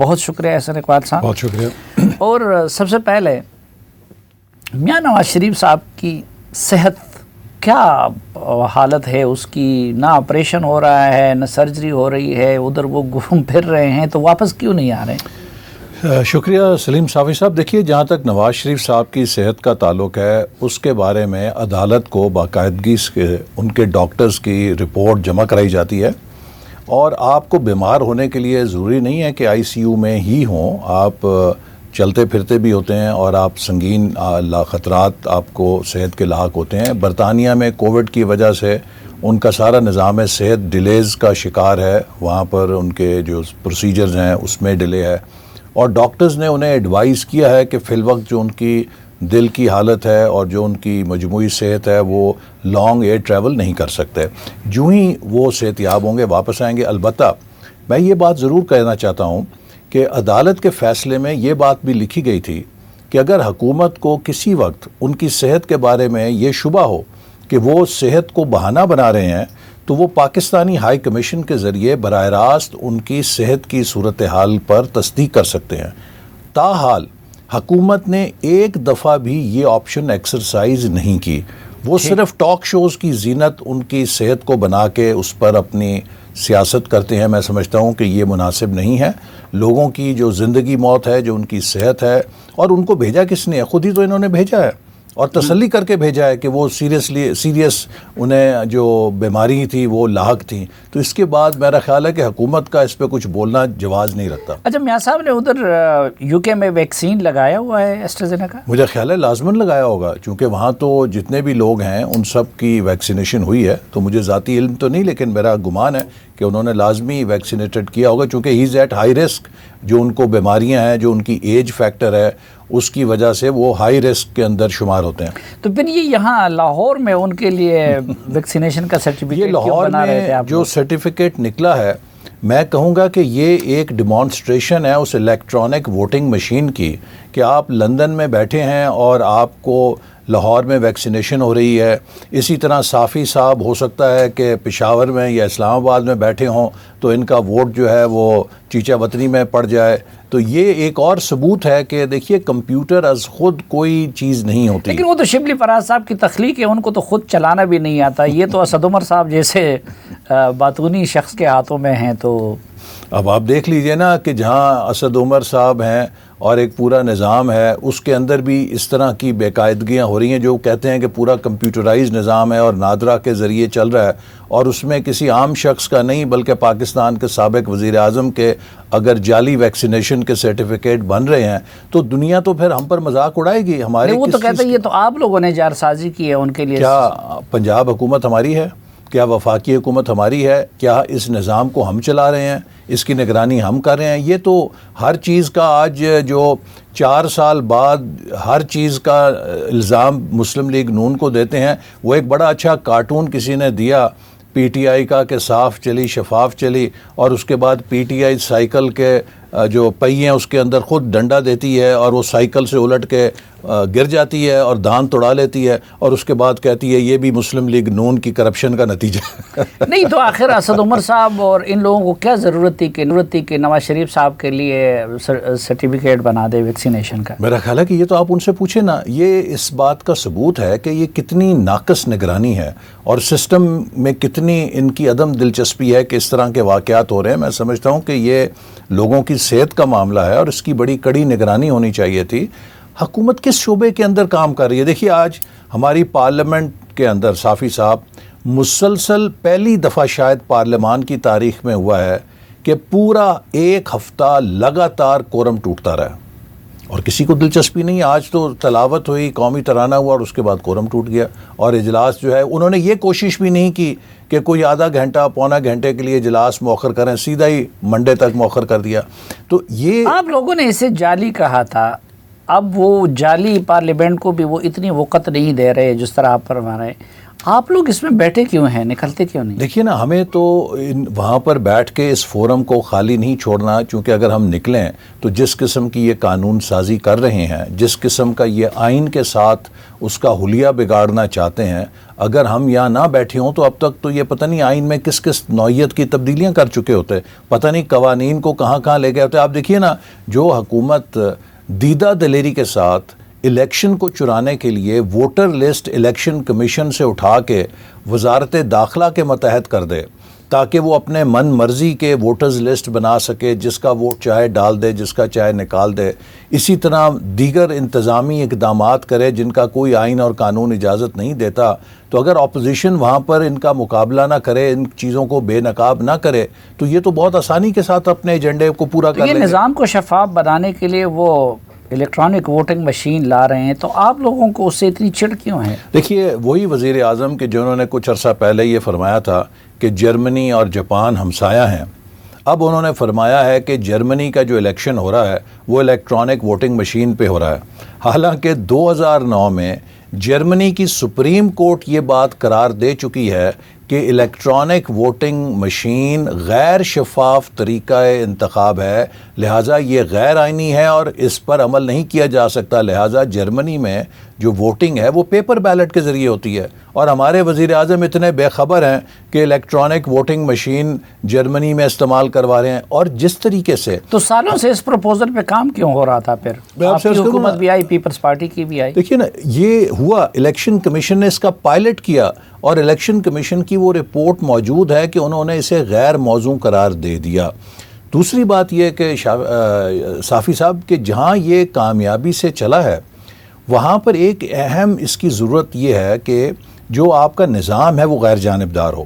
بہت شکریہ احسن اقبال صاحب، بہت شکریہ۔ اور سب سے پہلے میاں نواز شریف صاحب کی صحت کیا حالت ہے اس کی؟ نہ آپریشن ہو رہا ہے، نہ سرجری ہو رہی ہے، ادھر وہ گھوم پھر رہے ہیں، تو واپس کیوں نہیں آ رہے ہیں؟ شکریہ سلیم صافی صاحب۔ دیکھیے، جہاں تک نواز شریف صاحب کی صحت کا تعلق ہے، اس کے بارے میں عدالت کو باقاعدگی سے ان کے ڈاکٹرز کی رپورٹ جمع کرائی جاتی ہے، اور آپ کو بیمار ہونے کے لیے ضروری نہیں ہے کہ آئی سی یو میں ہی ہوں، آپ چلتے پھرتے بھی ہوتے ہیں اور آپ سنگین خطرات آپ کو صحت کے لاحق ہوتے ہیں۔ برطانیہ میں کووڈ کی وجہ سے ان کا سارا نظام صحت ڈیلیز کا شکار ہے، وہاں پر ان کے جو پروسیجرز ہیں اس میں ڈیلے ہے، اور ڈاکٹرز نے انہیں ایڈوائز کیا ہے کہ فی الوقت جو ان کی دل کی حالت ہے اور جو ان کی مجموعی صحت ہے وہ لانگ ایئر ٹریول نہیں کر سکتے، جو ہی وہ صحت یاب ہوں گے واپس آئیں گے۔ البتہ میں یہ بات ضرور کہنا چاہتا ہوں کہ عدالت کے فیصلے میں یہ بات بھی لکھی گئی تھی کہ اگر حکومت کو کسی وقت ان کی صحت کے بارے میں یہ شبہ ہو کہ وہ صحت کو بہانہ بنا رہے ہیں، تو وہ پاکستانی ہائی کمیشن کے ذریعے براہ راست ان کی صحت کی صورتحال پر تصدیق کر سکتے ہیں۔ تاحال حکومت نے ایک دفعہ بھی یہ آپشن ایکسرسائز نہیں کی، وہ صرف ٹاک شوز کی زینت ان کی صحت کو بنا کے اس پر اپنی سیاست کرتے ہیں۔ میں سمجھتا ہوں کہ یہ مناسب نہیں ہے۔ لوگوں کی جو زندگی موت ہے، جو ان کی صحت ہے، اور ان کو بھیجا کس نے؟ خود ہی تو انہوں نے بھیجا ہے اور تسلی کر کے بھیجا ہے کہ وہ سیریس انہیں جو بیماری تھی وہ لاحق تھی، تو اس کے بعد میرا خیال ہے کہ حکومت کا اس پہ کچھ بولنا جواز نہیں رکھتا۔ اچھا، میاں صاحب نے ادھر یو کے میں ویکسین لگایا ہوا ہے ایسٹرازینیکا؟ مجھے خیال ہے لازماً لگایا ہوگا، چونکہ وہاں تو جتنے بھی لوگ ہیں ان سب کی ویکسینیشن ہوئی ہے، تو مجھے ذاتی علم تو نہیں، لیکن میرا گمان ہے کہ انہوں نے لازمی ویکسینیٹڈ کیا ہوگا، چونکہ ہی از ایٹ ہائی رسک۔ جو ان کو بیماریاں ہیں، جو ان کی ایج فیکٹر ہے، اس کی وجہ سے وہ ہائی رسک کے اندر شمار ہوتے ہیں۔ تو پھر یہ یہاں لاہور میں ان کے لیے ویکسینیشن کا سرٹیفکیٹ کیوں بنا رہے تھے آپ؟ جو سرٹیفکیٹ نکلا ہے، میں کہوں گا کہ یہ ایک ڈیمانسٹریشن ہے اس الیکٹرانک ووٹنگ مشین کی، کہ آپ لندن میں بیٹھے ہیں اور آپ کو لاہور میں ویکسینیشن ہو رہی ہے۔ اسی طرح صافی صاحب ہو سکتا ہے کہ پشاور میں یا اسلام آباد میں بیٹھے ہوں، تو ان کا ووٹ جو ہے وہ چیچا وطنی میں پڑ جائے۔ تو یہ ایک اور ثبوت ہے کہ دیکھیے، کمپیوٹر از خود کوئی چیز نہیں ہوتی۔ لیکن وہ تو شبلی فراز صاحب کی تخلیق ہے، ان کو تو خود چلانا بھی نہیں آتا۔ یہ تو اسد عمر صاحب جیسے باتونی شخص کے ہاتھوں میں ہیں۔ تو اب آپ دیکھ لیجئے نا کہ جہاں اسد عمر صاحب ہیں اور ایک پورا نظام ہے، اس کے اندر بھی اس طرح کی بے قاعدگیاں ہو رہی ہیں، جو کہتے ہیں کہ پورا کمپیوٹرائز نظام ہے اور نادرا کے ذریعے چل رہا ہے، اور اس میں کسی عام شخص کا نہیں بلکہ پاکستان کے سابق وزیر اعظم کے اگر جعلی ویکسینیشن کے سرٹیفکیٹ بن رہے ہیں، تو دنیا تو پھر ہم پر مذاق اڑائے گی۔ ہمارے وہ تو کہتے ہیں یہ تو آپ لوگوں نے جارسازی کی ہے ان کے لیے۔ کیا پنجاب حکومت ہماری ہے؟ کیا وفاقی حکومت ہماری ہے؟ کیا اس نظام کو ہم چلا رہے ہیں؟ اس کی نگرانی ہم کر رہے ہیں؟ یہ تو ہر چیز کا آج جو 4 سال بعد ہر چیز کا الزام مسلم لیگ نون کو دیتے ہیں۔ وہ ایک بڑا اچھا کارٹون کسی نے دیا پی ٹی آئی کا کہ صاف چلی شفاف چلی، اور اس کے بعد پی ٹی آئی سائیکل کے جو پہیے ہیں اس کے اندر خود ڈنڈا دیتی ہے، اور وہ سائیکل سے الٹ کے گر جاتی ہے اور دان توڑا لیتی ہے، اور اس کے بعد کہتی ہے یہ بھی مسلم لیگ نون کی کرپشن کا نتیجہ نہیں تو آخر اسد عمر صاحب اور ان لوگوں کو کیا ضرورت تھی کہ نواز شریف صاحب کے لیے سرٹیفکیٹ بنا دے ویکسینیشن کا؟ میرا خیال ہے کہ یہ تو آپ ان سے پوچھیں نا، یہ اس بات کا ثبوت ہے کہ یہ کتنی ناقص نگرانی ہے، اور سسٹم میں کتنی ان کی عدم دلچسپی ہے کہ اس طرح کے واقعات ہو رہے ہیں۔ میں سمجھتا ہوں کہ یہ لوگوں کی صحت کا معاملہ ہے اور اس کی بڑی کڑی نگرانی ہونی چاہیے تھی۔ حکومت کس شعبے کے اندر کام کر رہی ہے؟ دیکھیے، آج ہماری پارلیمنٹ کے اندر صافی صاحب مسلسل پہلی دفعہ شاید پارلیمان کی تاریخ میں ہوا ہے کہ پورا 1 ہفتہ لگاتار کورم ٹوٹتا رہا، اور کسی کو دلچسپی نہیں۔ آج تو تلاوت ہوئی، قومی ترانہ ہوا، اور اس کے بعد کورم ٹوٹ گیا، اور اجلاس جو ہے انہوں نے یہ کوشش بھی نہیں کی کہ کوئی آدھا گھنٹہ پونا گھنٹے کے لیے اجلاس مؤخر کریں، سیدھا ہی منڈے تک مؤخر کر دیا۔ تو یہ آپ لوگوں نے اسے جعلی کہا تھا، اب وہ جعلی پارلیمنٹ کو بھی وہ اتنی وقت نہیں دے رہے جس طرح آپ فرما رہے ہیں۔ آپ لوگ اس میں بیٹھے کیوں ہیں, نکلتے کیوں نہیں؟ دیکھیے نا, ہمیں تو وہاں پر بیٹھ کے اس فورم کو خالی نہیں چھوڑنا, چونکہ اگر ہم نکلیں تو جس قسم کی یہ قانون سازی کر رہے ہیں, جس قسم کا یہ آئین کے ساتھ اس کا حلیہ بگاڑنا چاہتے ہیں, اگر ہم یہاں نہ بیٹھے ہوں تو اب تک تو یہ پتہ نہیں آئین میں کس کس نوعیت کی تبدیلیاں کر چکے ہوتے, پتہ نہیں قوانین کو کہاں کہاں لے گئے ہوتے. آپ دیکھیے نا, جو حکومت دیدہ دلیری کے ساتھ الیکشن کو چرانے کے لیے ووٹر لسٹ الیکشن کمیشن سے اٹھا کے وزارت داخلہ کے متحد کر دے تاکہ وہ اپنے من مرضی کے ووٹرز لسٹ بنا سکے, جس کا ووٹ چاہے ڈال دے, جس کا چاہے نکال دے, اسی طرح دیگر انتظامی اقدامات کرے جن کا کوئی آئین اور قانون اجازت نہیں دیتا. تو اگر اپوزیشن وہاں پر ان کا مقابلہ نہ کرے, ان چیزوں کو بے نقاب نہ کرے, تو یہ تو بہت آسانی کے ساتھ اپنے ایجنڈے کو پورا کر لیں گے. یہ نظام کو شفاف بنانے کے لیے وہ الیکٹرانک ووٹنگ مشین لا رہے ہیں, تو آپ لوگوں کو اس سے اتنی چڑ کیوں ہے؟ دیکھیے, وہی وزیر اعظم کہ جنہوں نے کچھ عرصہ پہلے یہ فرمایا تھا کہ جرمنی اور جاپان ہمسایہ ہیں, اب انہوں نے فرمایا ہے کہ جرمنی کا جو الیکشن ہو رہا ہے وہ الیکٹرانک ووٹنگ مشین پہ ہو رہا ہے. حالانکہ 2009 میں جرمنی کی سپریم کورٹ یہ بات قرار دے چکی ہے کہ الیکٹرانک ووٹنگ مشین غیر شفاف طریقہ انتخاب ہے, لہٰذا یہ غیر آئینی ہے اور اس پر عمل نہیں کیا جا سکتا. لہٰذا جرمنی میں جو ووٹنگ ہے وہ پیپر بیلٹ کے ذریعے ہوتی ہے, اور ہمارے وزیر اعظم اتنے بے خبر ہیں کہ الیکٹرانک ووٹنگ مشین جرمنی میں استعمال کروا رہے ہیں. اور جس طریقے سے تو سالوں سے اس پروپوزل پہ کام کیوں ہو رہا تھا؟ پھر آپ کی حکومت بھی آئی, پیپلز پارٹی کی بھی آئی. دیکھیے نا, یہ ہوا, الیکشن کمیشن نے اس کا پائلٹ کیا اور الیکشن کمیشن کی وہ رپورٹ موجود ہے کہ انہوں نے اسے غیر موزوں قرار دے دیا. دوسری بات یہ کہ صافی صاحب کہ جہاں یہ کامیابی سے چلا ہے وہاں پر ایک اہم اس کی ضرورت یہ ہے کہ جو آپ کا نظام ہے وہ غیر جانبدار ہو.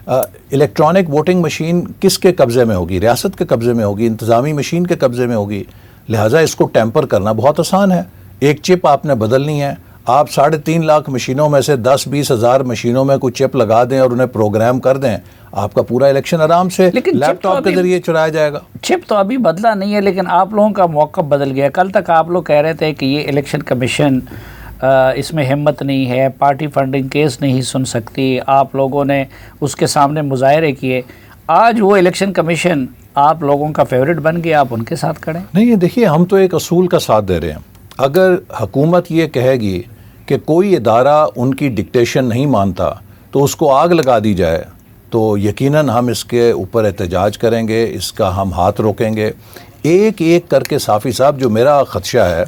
الیکٹرانک ووٹنگ مشین کس کے قبضے میں ہوگی؟ ریاست کے قبضے میں ہوگی, انتظامی مشین کے قبضے میں ہوگی. لہٰذا اس کو ٹیمپر کرنا بہت آسان ہے. ایک چپ آپ نے بدلنی ہے, آپ 3.5 لاکھ مشینوں میں سے 10-20 ہزار مشینوں میں کوئی چپ لگا دیں اور انہیں پروگرام کر دیں, آپ کا پورا الیکشن آرام سے لیپ ٹاپ کے ذریعے چرایا جائے گا. چپ تو ابھی بدلا نہیں ہے, لیکن آپ لوگوں کا موقف بدل گیا. کل تک آپ لوگ کہہ رہے تھے کہ یہ الیکشن کمیشن اس میں ہمت نہیں ہے, پارٹی فنڈنگ کیس نہیں سن سکتی, آپ لوگوں نے اس کے سامنے مظاہرے کیے. آج وہ الیکشن کمیشن آپ لوگوں کا فیورٹ بن گیا, آپ ان کے ساتھ کھڑے. نہیں, دیکھیے, ہم تو ایک اصول کا ساتھ دے رہے ہیں. اگر حکومت یہ کہے گی کہ کوئی ادارہ ان کی ڈکٹیشن نہیں مانتا تو اس کو آگ لگا دی جائے, تو یقیناً ہم اس کے اوپر احتجاج کریں گے, اس کا ہم ہاتھ روکیں گے. ایک ایک کر کے صافی صاحب, جو میرا خدشہ ہے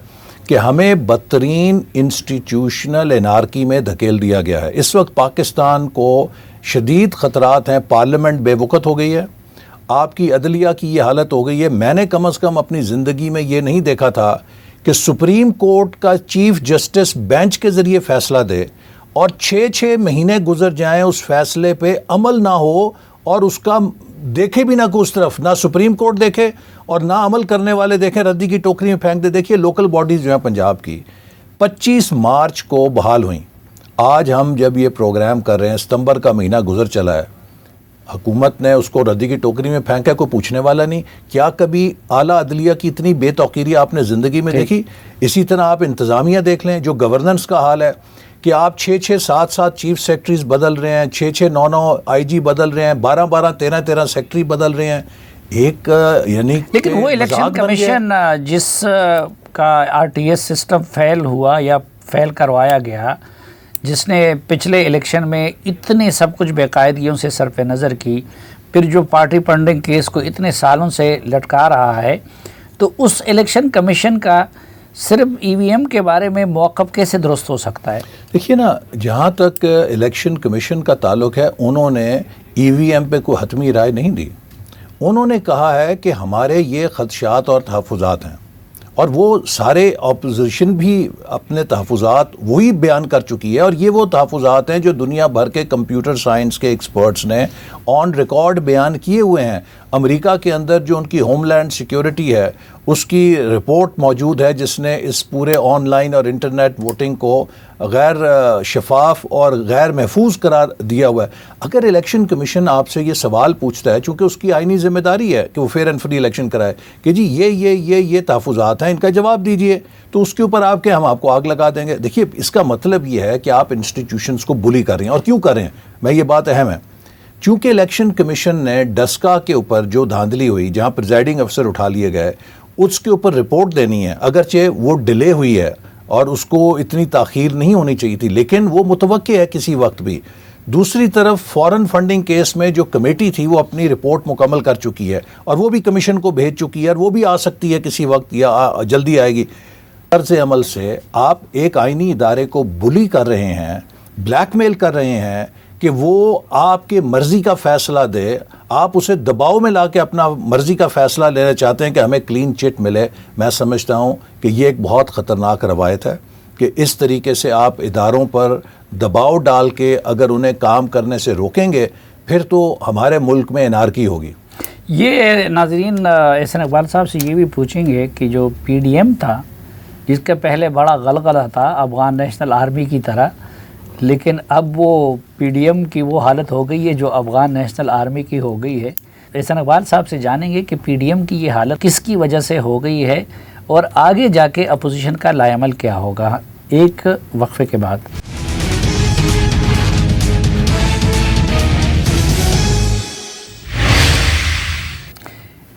کہ ہمیں بدترین انسٹیٹیوشنل انارکی میں دھکیل دیا گیا ہے. اس وقت پاکستان کو شدید خطرات ہیں, پارلیمنٹ بے وقت ہو گئی ہے, آپ کی عدلیہ کی یہ حالت ہو گئی ہے. میں نے کم از کم اپنی زندگی میں یہ نہیں دیکھا تھا کہ سپریم کورٹ کا چیف جسٹس بینچ کے ذریعے فیصلہ دے اور 6 مہینے گزر جائیں, اس فیصلے پہ عمل نہ ہو اور اس کا دیکھے بھی نہ کو اس طرف, نہ سپریم کورٹ دیکھے اور نہ عمل کرنے والے دیکھیں, ردی کی ٹوکری میں پھینک دے. دیکھیے, لوکل باڈیز جو ہیں پنجاب کی 25 مارچ کو بحال ہوئیں. آج ہم جب یہ پروگرام کر رہے ہیں, ستمبر کا مہینہ گزر چلا ہے, حکومت نے اس کو ردی کی ٹوکری میں پھینکا, کوئی پوچھنے والا نہیں. کیا کبھی اعلیٰ عدلیہ کی اتنی بے توقیری آپ نے زندگی میں دیکھی؟ اسی طرح آپ انتظامیہ دیکھ لیں, جو گورننس کا حال ہے کہ آپ 6-7 چیف سیکٹریز بدل رہے ہیں, 6-9 آئی جی بدل رہے ہیں, 12 13 سیکٹری بدل رہے ہیں. ایک یعنی لیکن وہ الیکشن کمیشن جس کا R T S system fail ہوا یا فیل کروایا گیا, جس نے پچھلے الیکشن میں اتنے سب کچھ بے قاعدگیوں سے صرف نظر کی, پھر جو پارٹی فنڈنگ کیس کو اتنے سالوں سے لٹکا رہا ہے, تو اس الیکشن کمیشن کا صرف ای وی ایم کے بارے میں موقف کیسے درست ہو سکتا ہے؟ دیکھیے نا, جہاں تک الیکشن کمیشن کا تعلق ہے, انہوں نے ای وی ایم پہ کوئی حتمی رائے نہیں دی. انہوں نے کہا ہے کہ ہمارے یہ خدشات اور تحفظات ہیں, اور وہ سارے اپوزیشن بھی اپنے تحفظات وہی بیان کر چکی ہے, اور یہ وہ تحفظات ہیں جو دنیا بھر کے کمپیوٹر سائنس کے ایکسپرٹس نے آن ریکارڈ بیان کیے ہوئے ہیں. امریکہ کے اندر جو ان کی ہوم لینڈ سیکیورٹی ہے, اس کی رپورٹ موجود ہے جس نے اس پورے آن لائن اور انٹرنیٹ ووٹنگ کو غیر شفاف اور غیر محفوظ قرار دیا ہوا ہے. اگر الیکشن کمیشن آپ سے یہ سوال پوچھتا ہے، چونکہ اس کی آئینی ذمہ داری ہے کہ وہ فیئر اینڈ فری الیکشن کرائے، کہ جی یہ تحفظات ہیں، ان کا جواب دیجئے، تو اس کے اوپر ہم آپ کو آگ لگا دیں گے. دیکھیے اس کا مطلب یہ ہے کہ آپ انسٹیٹیوشنز کو بلی کر رہے ہیں. اور کیوں کر رہے ہیں؟ میں یہ بات اہم ہے، چونکہ الیکشن کمیشن نے ڈسکا کے اوپر جو دھاندلی ہوئی، جہاں پریزائڈنگ افسر اٹھا لیے گئے، اس کے اوپر رپورٹ دینی ہے. اگرچہ وہ ڈیلے ہوئی ہے اور اس کو اتنی تاخیر نہیں ہونی چاہیے تھی، لیکن وہ متوقع ہے کسی وقت بھی. دوسری طرف فارن فنڈنگ کیس میں جو کمیٹی تھی وہ اپنی رپورٹ مکمل کر چکی ہے اور وہ بھی کمیشن کو بھیج چکی ہے، اور وہ بھی آ سکتی ہے کسی وقت یا جلدی آئے گی. طرز عمل سے آپ ایک آئینی ادارے کو بلی کر رہے ہیں، بلیک میل کر رہے ہیں کہ وہ آپ کے مرضی کا فیصلہ دے. آپ اسے دباؤ میں لا کے اپنا مرضی کا فیصلہ لینا چاہتے ہیں کہ ہمیں کلین چٹ ملے. میں سمجھتا ہوں کہ یہ ایک بہت خطرناک روایت ہے کہ اس طریقے سے آپ اداروں پر دباؤ ڈال کے اگر انہیں کام کرنے سے روکیں گے، پھر تو ہمارے ملک میں انارکی ہوگی. یہ ناظرین احسن اقبال صاحب سے یہ بھی پوچھیں گے کہ جو پی ڈی ایم تھا، جس کا پہلے بڑا غلغلہ تھا افغان نیشنل آرمی کی طرح، لیکن اب وہ پی ڈی ایم کی وہ حالت ہو گئی ہے جو افغان نیشنل آرمی کی ہو گئی ہے. احسن اقبال صاحب سے جانیں گے کہ پی ڈی ایم کی یہ حالت کس کی وجہ سے ہو گئی ہے اور آگے جا کے اپوزیشن کا لائے عمل کیا ہوگا، ایک وقفے کے بعد.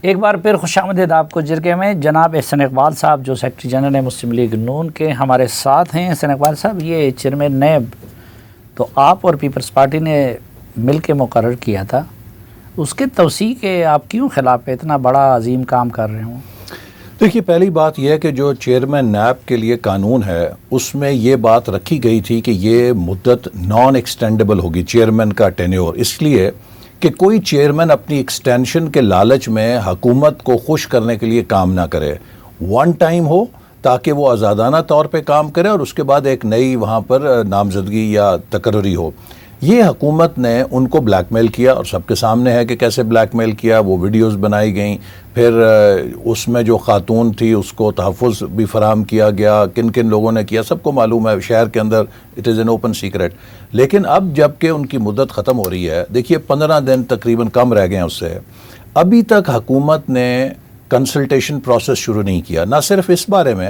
ایک بار پھر خوش آمدید آپ کو جرگے میں. جناب احسن اقبال صاحب جو سیکرٹری جنرل ہیں مسلم لیگ نون کے، ہمارے ساتھ ہیں. احسن اقبال صاحب، یہ چیئرمین نیب تو آپ اور پیپلز پارٹی نے مل کے مقرر کیا تھا، اس کے توسیع کے آپ کیوں خلاف اتنا بڑا عظیم کام کر رہے ہوں؟ دیکھیے پہلی بات یہ ہے کہ جو چیئرمین نیب کے لیے قانون ہے اس میں یہ بات رکھی گئی تھی کہ یہ مدت نان ایکسٹینڈیبل ہوگی چیئرمین کا ٹینیور، اس لیے کہ کوئی چیئرمین اپنی ایکسٹینشن کے لالچ میں حکومت کو خوش کرنے کے لیے کام نہ کرے. ون ٹائم ہو تاکہ وہ آزادانہ طور پہ کام کرے اور اس کے بعد ایک نئی وہاں پر نامزدگی یا تقرری ہو. یہ حکومت نے ان کو بلیک میل کیا اور سب کے سامنے ہے کہ کیسے بلیک میل کیا. وہ ویڈیوز بنائی گئیں، پھر اس میں جو خاتون تھی اس کو تحفظ بھی فراہم کیا گیا، کن کن لوگوں نے کیا سب کو معلوم ہے شہر کے اندر، it is an open secret. لیکن اب جب کہ ان کی مدت ختم ہو رہی ہے، دیکھیے 15 دن تقریباً کم رہ گئے ہیں اس سے، ابھی تک حکومت نے کنسلٹیشن پروسیس شروع نہیں کیا. نہ صرف اس بارے میں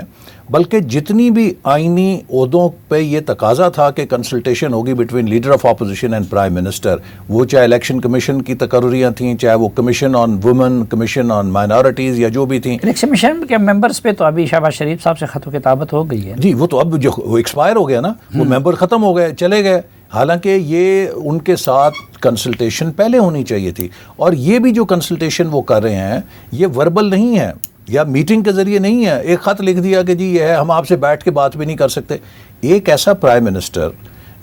بلکہ جتنی بھی آئینی عہدوں پہ یہ تقاضا تھا کہ کنسلٹیشن ہوگی between leader of opposition and prime minister, وہ چاہے الیکشن کمیشن کی تقرریاں تھیں، چاہے وہ کمیشن آن وومن، کمیشن آن مائنارٹیز یا جو بھی تھیں. الیکشن کمیشن کے ممبرز پہ تو ابھی شہباز شریف صاحب سے خط و کتابت ہو گئی ہے. جی وہ تو اب جو ایکسپائر ہو گیا نا، وہ ممبر ختم ہو گئے، چلے گئے. حالانکہ یہ ان کے ساتھ کنسلٹیشن پہلے ہونی چاہیے تھی. اور یہ بھی جو کنسلٹیشن وہ کر رہے ہیں یہ وربل نہیں ہے یا میٹنگ کے ذریعے نہیں ہے. ایک خط لکھ دیا کہ جی یہ ہے، ہم آپ سے بیٹھ کے بات بھی نہیں کر سکتے. ایک ایسا پرائم منسٹر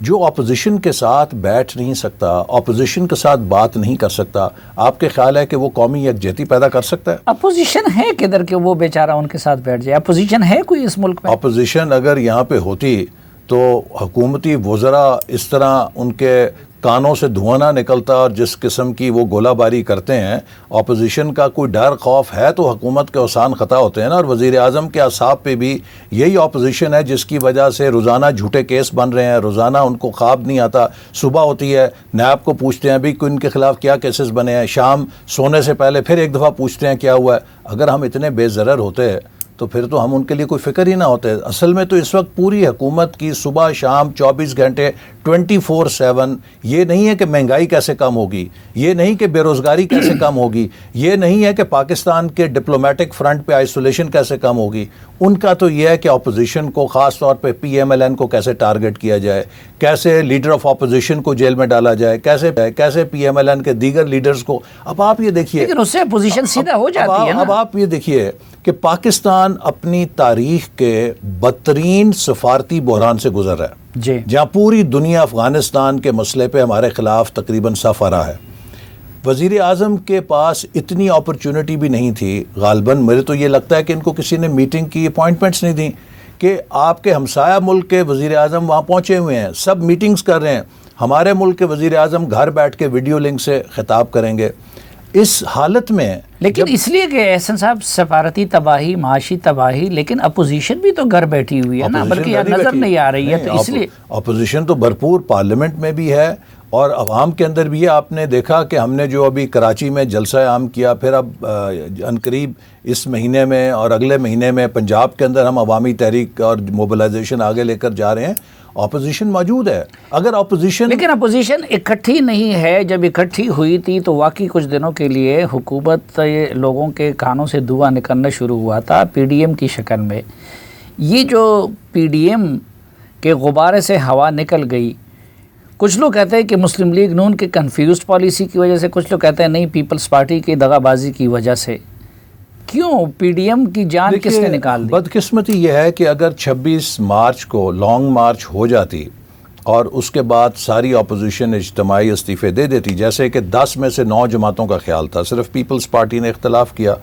جو اپوزیشن کے ساتھ بیٹھ نہیں سکتا، اپوزیشن کے ساتھ بات نہیں کر سکتا، آپ کے خیال ہے کہ وہ قومی یکجہتی پیدا کر سکتا ہے؟ اپوزیشن ہے کدھر کہ وہ بیچارہ ان کے ساتھ بیٹھ جائے؟ اپوزیشن ہے کوئی اس ملک میں؟ اپوزیشن اگر یہاں پہ ہوتی تو حکومتی وزراء اس طرح ان کے کانوں سے دھواں نہ نکلتا، اور جس قسم کی وہ گولہ باری کرتے ہیں. اپوزیشن کا کوئی ڈر خوف ہے تو حکومت کے اوسان خطا ہوتے ہیں نا. اور وزیر اعظم کے اعصاب پہ بھی یہی اپوزیشن ہے جس کی وجہ سے روزانہ جھوٹے کیس بن رہے ہیں، روزانہ ان کو خواب نہیں آتا. صبح ہوتی ہے نیب کو پوچھتے ہیں بھی ان کے خلاف کیا کیسز بنے ہیں، شام سونے سے پہلے پھر ایک دفعہ پوچھتے ہیں کیا ہوا ہے. اگر ہم اتنے بے ضرر ہوتے تو پھر تو ہم ان کے لیے کوئی فکر ہی نہ ہوتے. اصل میں تو اس وقت پوری حکومت کی صبح شام 24 گھنٹے 24/7 یہ نہیں ہے کہ مہنگائی کیسے کم ہوگی، یہ نہیں کہ بے روزگاری کیسے کم ہوگی، یہ نہیں ہے کہ پاکستان کے ڈپلومیٹک فرنٹ پہ آئسولیشن کیسے کم ہوگی. ان کا تو یہ ہے کہ اپوزیشن کو، خاص طور پہ پی ایم ایل این کو کیسے ٹارگٹ کیا جائے، کیسے لیڈر آف اپوزیشن کو جیل میں ڈالا جائے، کیسے پی ایم ایل این کے دیگر لیڈرز کو. اب آپ یہ دیکھیے، لیکن اس سے اپوزیشن سیدھا ہو جاتی ہے نا. اب آپ یہ دیکھیے کہ پاکستان اپنی تاریخ کے بدترین سفارتی بحران سے گزر رہا ہے، جی، جہاں پوری دنیا افغانستان کے مسئلے پہ ہمارے خلاف تقریباً صف آ رہا ہے. وزیر اعظم کے پاس اتنی اپرچونٹی بھی نہیں تھی غالباً. مجھے تو یہ لگتا ہے کہ ان کو کسی نے میٹنگ کی اپوائنٹمنٹس نہیں دیں کہ آپ کے ہمسایہ ملک کے وزیر اعظم وہاں پہنچے ہوئے ہیں، سب میٹنگز کر رہے ہیں. ہمارے ملک کے وزیر اعظم گھر بیٹھ کے ویڈیو لنک سے خطاب کریں گے. اس حالت میں لیکن اس لیے کہ احسن صاحب سفارتی تباہی، معاشی تباہی، لیکن اپوزیشن بھی تو گھر بیٹھی ہوئی ہے نا، بلکہ یہاں نظر نہیں آ رہی ہے، تو اس لیے اپوزیشن تو بھرپور پارلیمنٹ میں بھی ہے اور عوام کے اندر بھی ہے. آپ نے دیکھا کہ ہم نے جو ابھی کراچی میں جلسہ عام کیا، پھر اب عنقریب اس مہینے میں اور اگلے مہینے میں پنجاب کے اندر ہم عوامی تحریک اور موبلائزیشن آگے لے کر جا رہے ہیں. اپوزیشن موجود ہے. اگر اپوزیشن لیکن اپوزیشن اکٹھی نہیں ہے. جب اکٹھی ہوئی تھی تو واقعی کچھ دنوں کے لیے حکومت لوگوں کے کانوں سے دھواں نکلنا شروع ہوا تھا پی ڈی ایم کی شکل میں. یہ جو پی ڈی ایم کے غبارے سے ہوا نکل گئی، کچھ لوگ کہتے ہیں کہ مسلم لیگ نون کے کنفیوزڈ پالیسی کی وجہ سے، کچھ لوگ کہتے ہیں نہیں پیپلز پارٹی کی دغا بازی کی وجہ سے. کیوں پی ڈی ایم کی جان کس نے نکال دی؟ بدقسمتی یہ ہے کہ اگر 26 مارچ کو لانگ مارچ ہو جاتی اور اس کے بعد ساری اپوزیشن اجتماعی استعفے دے دیتی، جیسے کہ 10 میں سے 9 جماعتوں کا خیال تھا، صرف پیپلز پارٹی نے اختلاف کیا،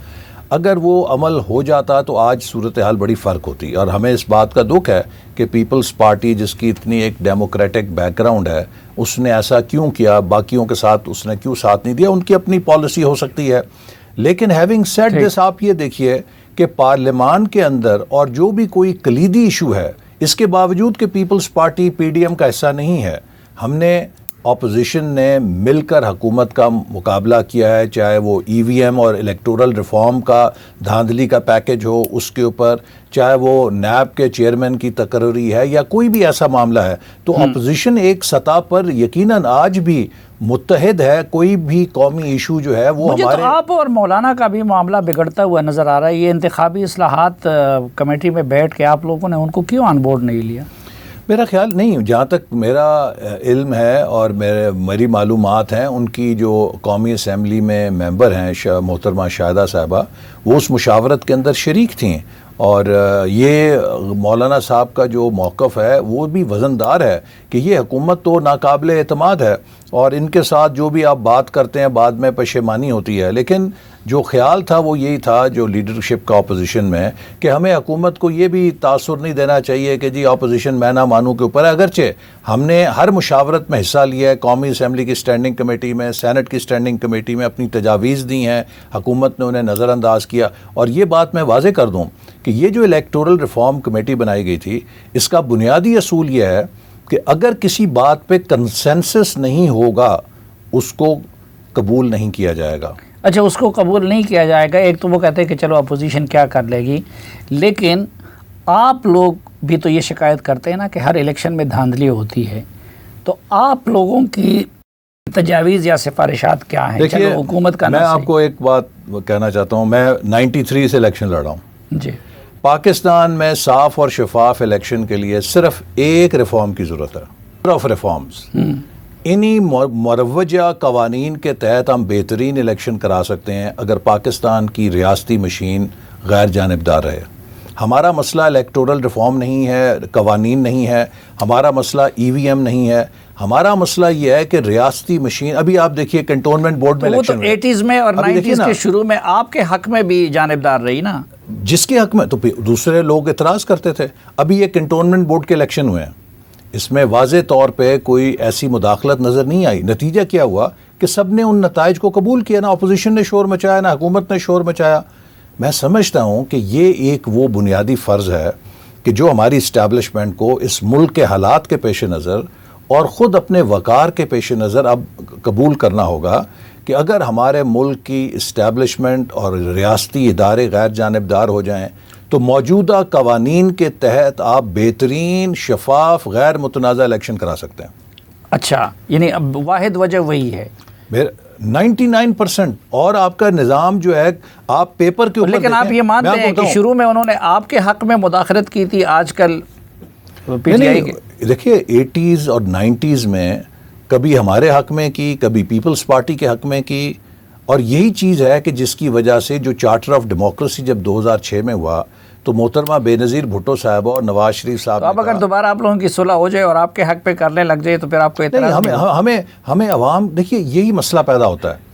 اگر وہ عمل ہو جاتا تو آج صورتحال بڑی فرق ہوتی. اور ہمیں اس بات کا دکھ ہے کہ پیپلز پارٹی جس کی اتنی ایک ڈیموکریٹک بیک گراؤنڈ ہے، اس نے ایسا کیوں کیا، باقیوں کے ساتھ اس نے کیوں ساتھ نہیں دیا. ان کی اپنی پالیسی ہو سکتی ہے، لیکن ہیونگ سیڈ دس آپ یہ دیکھیے کہ پارلیمان کے اندر اور جو بھی کوئی کلیدی ایشو ہے، اس کے باوجود کہ Peoples Party P D M کا حصہ نہیں ہے، ہم نے اپوزیشن نے مل کر حکومت کا مقابلہ کیا ہے، چاہے وہ ای وی ایم اور الیکٹورل ریفارم کا دھاندلی کا پیکج ہو اس کے اوپر، چاہے وہ نیب کے چیئرمین کی تقرری ہے یا کوئی بھی ایسا معاملہ ہے. تو اپوزیشن ایک سطح پر یقیناً آج بھی متحد ہے. کوئی بھی قومی ایشو جو ہے وہ مجھے تو آپ اور مولانا کا بھی معاملہ بگڑتا ہوا نظر آ رہا ہے. یہ انتخابی اصلاحات کمیٹی میں بیٹھ کے آپ لوگوں نے ان کو کیوں آن بورڈ نہیں لیا؟ میرا خیال نہیں، جہاں تک میرا علم ہے اور میری معلومات ہیں، ان کی جو قومی اسمبلی میں ممبر ہیں محترمہ شاہدہ صاحبہ، وہ اس مشاورت کے اندر شریک تھیں. اور یہ مولانا صاحب کا جو موقف ہے وہ بھی وزندار ہے کہ یہ حکومت تو ناقابل اعتماد ہے اور ان کے ساتھ جو بھی آپ بات کرتے ہیں بعد میں پشیمانی ہوتی ہے. لیکن جو خیال تھا وہ یہی تھا جو لیڈرشپ کا اپوزیشن میں، کہ ہمیں حکومت کو یہ بھی تاثر نہیں دینا چاہیے کہ جی اپوزیشن میں نہ مانوں کے اوپر ہے. اگرچہ ہم نے ہر مشاورت میں حصہ لیا ہے، قومی اسمبلی کی اسٹینڈنگ کمیٹی میں، سینٹ کی اسٹینڈنگ کمیٹی میں اپنی تجاویز دی ہیں، حکومت نے انہیں نظر انداز کیا. اور یہ بات میں واضح کر دوں کہ یہ جو الیکٹورل ریفارم کمیٹی بنائی گئی تھی، اس کا بنیادی اصول یہ ہے کہ اگر کسی بات پہ کنسنسس نہیں ہوگا اس کو قبول نہیں کیا جائے گا. اچھا، اس کو قبول نہیں کیا جائے گا. ایک تو وہ کہتے ہیں کہ چلو اپوزیشن کیا کر لے گی، لیکن آپ لوگ بھی تو یہ شکایت کرتے ہیں نا کہ ہر الیکشن میں دھاندلی ہوتی ہے. تو آپ لوگوں کی تجاویز یا سفارشات کیا ہیں؟ دیکھیے، چلو حکومت کا میں آپ کو ایک بات کہنا چاہتا ہوں. میں 93 سے الیکشن لڑا ہوں. جی، پاکستان میں صاف اور شفاف الیکشن کے لیے صرف ایک ریفارم کی ضرورت ہے، آف ریفارمز. انہی مروجہ قوانین کے تحت ہم بہترین الیکشن کرا سکتے ہیں اگر پاکستان کی ریاستی مشین غیر جانبدار رہے. ہمارا مسئلہ الیکٹورل ریفارم نہیں ہے، قوانین نہیں ہے، ہمارا مسئلہ ای وی ایم نہیں ہے. ہمارا مسئلہ یہ ہے کہ ریاستی مشین، ابھی آپ دیکھیے کنٹونمنٹ بورڈ میں وہ تو الیکشن 80s میں اور 90s کے شروع میں آپ کے حق میں بھی جانبدار رہی نا. جس کے حق میں تو دوسرے لوگ اعتراض کرتے تھے. ابھی یہ کنٹونمنٹ بورڈ کے الیکشن ہوئے ہیں، اس میں واضح طور پہ کوئی ایسی مداخلت نظر نہیں آئی. نتیجہ کیا ہوا کہ سب نے ان نتائج کو قبول کیا، نہ اپوزیشن نے شور مچایا نہ حکومت نے شور مچایا. میں سمجھتا ہوں کہ یہ ایک وہ بنیادی فرض ہے کہ جو ہماری اسٹیبلشمنٹ کو اس ملک کے حالات کے پیش نظر اور خود اپنے وقار کے پیش نظر اب قبول کرنا ہوگا کہ اگر ہمارے ملک کی اسٹیبلشمنٹ اور ریاستی ادارے غیر جانبدار ہو جائیں تو موجودہ قوانین کے تحت آپ بہترین شفاف غیر متنازع الیکشن کرا سکتے ہیں. اچھا، یعنی اب واحد وجہ وہی ہے 99%. اور آپ کا نظام جو ہے آپ پیپر کے اوپر لیکن آپ یہ مانتے ہیں کہ شروع میں انہوں نے آپ کے حق میں مداخلت کی تھی، آج کل پی ٹی آئی کے؟ دیکھیے 80s اور 90s میں کبھی ہمارے حق میں کی، کبھی پیپلز پارٹی کے حق میں کی. اور یہی چیز ہے کہ جس کی وجہ سے جو چارٹر آف ڈیموکریسی جب 2006 میں ہوا تو محترمہ بے نظیر بھٹو صاحبہ اور نواز شریف صاحب، اب اگر دوبارہ آپ لوگوں کی صلح ہو جائے اور آپ کے حق پہ کرنے لگ جائے تو پھر آپ کو اعتراض نہیں؟ ہمیں عوام، دیکھیے یہی مسئلہ پیدا ہوتا ہے.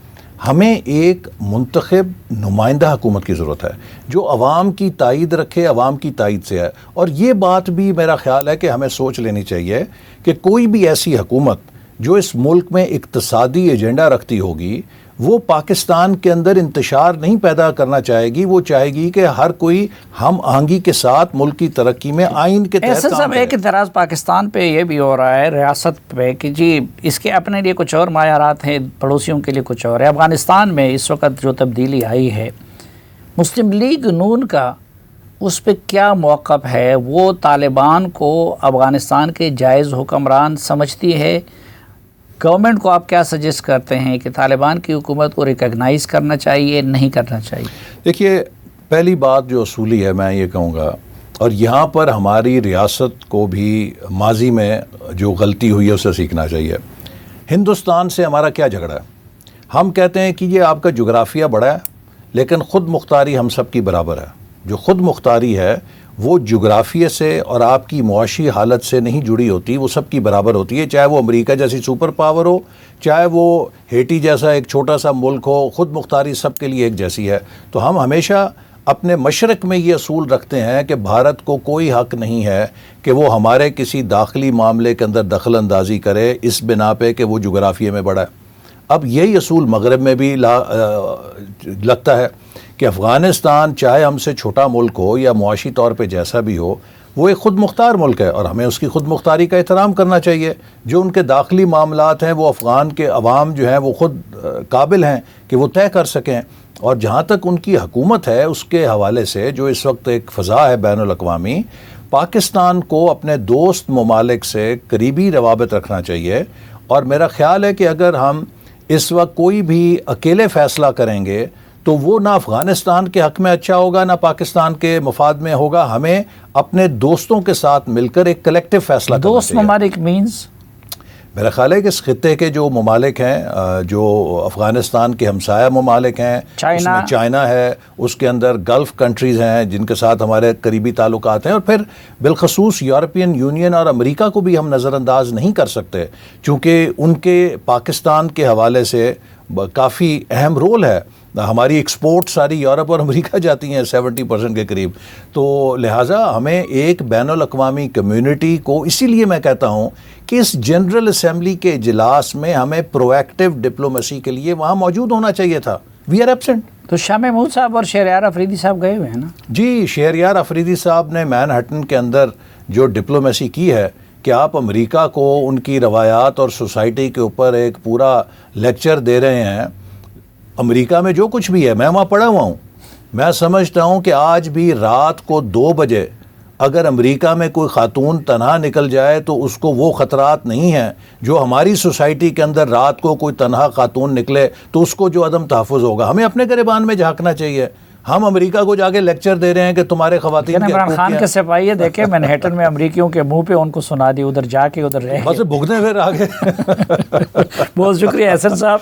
ہمیں ایک منتخب نمائندہ حکومت کی ضرورت ہے جو عوام کی تائید رکھے، عوام کی تائید سے ہے. اور یہ بات بھی میرا خیال ہے کہ ہمیں سوچ لینی چاہیے کہ کوئی بھی ایسی حکومت جو اس ملک میں اقتصادی ایجنڈا رکھتی ہوگی وہ پاکستان کے اندر انتشار نہیں پیدا کرنا چاہے گی، وہ چاہے گی کہ ہر کوئی ہم آہنگی کے ساتھ ملک کی ترقی میں آئین کے تحت ایسا سب ایک اعتراض پاکستان پہ یہ بھی ہو رہا ہے ریاست پہ کہ جی اس کے اپنے لیے کچھ اور معیارات ہیں، پڑوسیوں کے لیے کچھ اور ہے۔ افغانستان میں اس وقت جو تبدیلی آئی ہے، مسلم لیگ نون کا اس پہ کیا موقف ہے؟ وہ طالبان کو افغانستان کے جائز حکمران سمجھتی ہے؟ گورنمنٹ کو آپ کیا سجیسٹ کرتے ہیں کہ طالبان کی حکومت کو ریکگنائز کرنا چاہیے، نہیں کرنا چاہیے؟ دیکھیے، پہلی بات جو اصولی ہے میں یہ کہوں گا، اور یہاں پر ہماری ریاست کو بھی ماضی میں جو غلطی ہوئی ہے اسے سیکھنا چاہیے۔ ہندوستان سے ہمارا کیا جھگڑا ہے؟ ہم کہتے ہیں کہ یہ آپ کا جغرافیہ بڑا ہے لیکن خود مختاری ہم سب کی برابر ہے۔ جو خود مختاری ہے وہ جغرافیے سے اور آپ کی معاشی حالت سے نہیں جڑی ہوتی، وہ سب کی برابر ہوتی ہے، چاہے وہ امریکہ جیسی سپر پاور ہو، چاہے وہ ہیٹی جیسا ایک چھوٹا سا ملک ہو، خود مختاری سب کے لیے ایک جیسی ہے۔ تو ہم ہمیشہ اپنے مشرق میں یہ اصول رکھتے ہیں کہ بھارت کو کوئی حق نہیں ہے کہ وہ ہمارے کسی داخلی معاملے کے اندر دخل اندازی کرے اس بنا پہ کہ وہ جغرافیے میں بڑا ہے۔ اب یہی اصول مغرب میں بھی لگتا ہے کہ افغانستان چاہے ہم سے چھوٹا ملک ہو یا معاشی طور پہ جیسا بھی ہو، وہ ایک خود مختار ملک ہے اور ہمیں اس کی خود مختاری کا احترام کرنا چاہیے۔ جو ان کے داخلی معاملات ہیں وہ افغان کے عوام جو ہیں وہ خود قابل ہیں کہ وہ طے کر سکیں، اور جہاں تک ان کی حکومت ہے اس کے حوالے سے جو اس وقت ایک فضا ہے بین الاقوامی، پاکستان کو اپنے دوست ممالک سے قریبی روابط رکھنا چاہیے۔ اور میرا خیال ہے کہ اگر ہم اس وقت کوئی بھی اکیلے فیصلہ کریں گے تو وہ نہ افغانستان کے حق میں اچھا ہوگا نہ پاکستان کے مفاد میں ہوگا۔ ہمیں اپنے دوستوں کے ساتھ مل کر ایک کلیکٹیو فیصلہ کرنا چاہیے۔ دوست ممالک مینز میرا خیال ہے کہ اس خطے کے جو ممالک ہیں، جو افغانستان کے ہمسایہ ممالک ہیں، اس میں چائنا ہے، اس کے اندر گلف کنٹریز ہیں جن کے ساتھ ہمارے قریبی تعلقات ہیں، اور پھر بالخصوص یورپین یونین اور امریکہ کو بھی ہم نظر انداز نہیں کر سکتے، چونکہ ان کے پاکستان کے حوالے سے کافی اہم رول ہے۔ ہماری ایکسپورٹ ساری یورپ اور امریکہ جاتی ہیں 70% کے قریب، تو لہٰذا ہمیں ایک بین الاقوامی کمیونٹی کو، اسی لیے میں کہتا ہوں کہ اس جنرل اسمبلی کے اجلاس میں ہمیں پرو ایکٹیو ڈپلومیسی کے لیے وہاں موجود ہونا چاہیے تھا۔ We are absent. تو شاہ محمود صاحب اور شہریار افریدی صاحب گئے ہوئے ہیں نا؟ جی، شہریار افریدی صاحب نے مین ہٹن کے اندر جو ڈپلومیسی کی ہے کہ آپ امریکہ کو ان کی روایات اور سوسائٹی کے اوپر ایک پورا لیکچر دے رہے ہیں۔ امریکہ میں جو کچھ بھی ہے، میں وہاں پڑھا ہوا ہوں، میں سمجھتا ہوں کہ آج بھی رات کو 2 بجے اگر امریکہ میں کوئی خاتون تنہا نکل جائے تو اس کو وہ خطرات نہیں ہیں جو ہماری سوسائٹی کے اندر رات کو کوئی تنہا خاتون نکلے تو اس کو جو عدم تحفظ ہوگا۔ ہمیں اپنے گریبان میں جھانکنا چاہیے۔ ہم امریکہ کو جا کے لیکچر دے رہے ہیں کہ تمہارے خواتین کے عمران خان کے سپاہی دیکھیں مینہٹن میں امریکیوں کے منہ پہ ان کو سنا دی، ادھر جا کے ادھر رہے، بس بھگنے پھر آگے۔ بہت شکریہ احسن صاحب۔